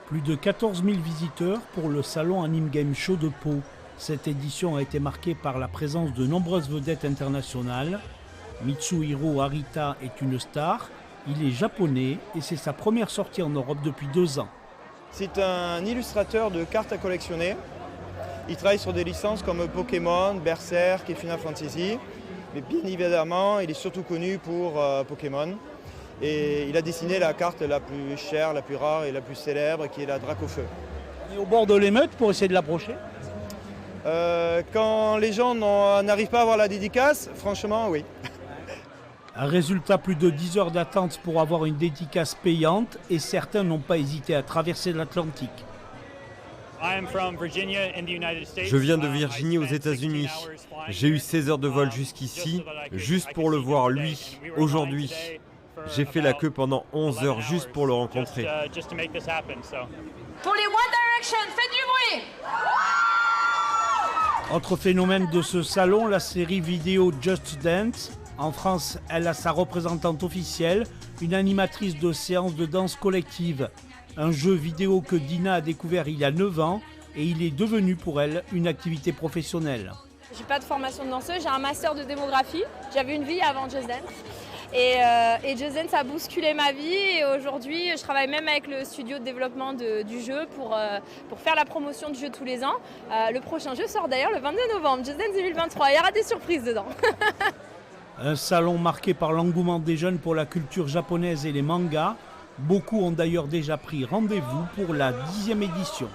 Plus de 14 000 visiteurs pour le salon Anime Game Show de Pau. Cette édition a été marquée par la présence de nombreuses vedettes internationales. Mitsuhiro Arita est une star, il est japonais et c'est sa première sortie en Europe depuis 2 ans. C'est un illustrateur de cartes à collectionner. Il travaille sur des licences comme Pokémon, Berserk et Final Fantasy. Mais bien évidemment, il est surtout connu pour Pokémon. Et il a dessiné la carte la plus chère, la plus rare et la plus célèbre, qui est la Dracofeu. On est au bord de l'émeute pour essayer de l'approcher. Quand les gens n'arrivent pas à avoir la dédicace, franchement, oui. Un résultat, plus de 10 heures d'attente pour avoir une dédicace payante et certains n'ont pas hésité à traverser l'Atlantique. Je viens de Virginie aux États-Unis. J'ai eu 16 heures de vol jusqu'ici, juste pour le voir lui, aujourd'hui. J'ai fait la queue pendant 11 heures juste pour le rencontrer. Pour les One Direction, faites du bruit! Autre phénomène de ce salon, la série vidéo Just Dance. En France, elle a sa représentante officielle, une animatrice de séances de danse collective. Un jeu vidéo que Dina a découvert il y a 9 ans et il est devenu pour elle une activité professionnelle. J'ai pas de formation de danseuse, j'ai un master de démographie. J'avais une vie avant Just Dance. Et Just Dance a bousculé ma vie et aujourd'hui je travaille même avec le studio de développement du jeu pour faire la promotion du jeu tous les ans. Le prochain jeu sort d'ailleurs le 22 novembre, Just Dance 2023, il y aura des surprises dedans. Un salon marqué par l'engouement des jeunes pour la culture japonaise et les mangas. Beaucoup ont d'ailleurs déjà pris rendez-vous pour la 10e édition.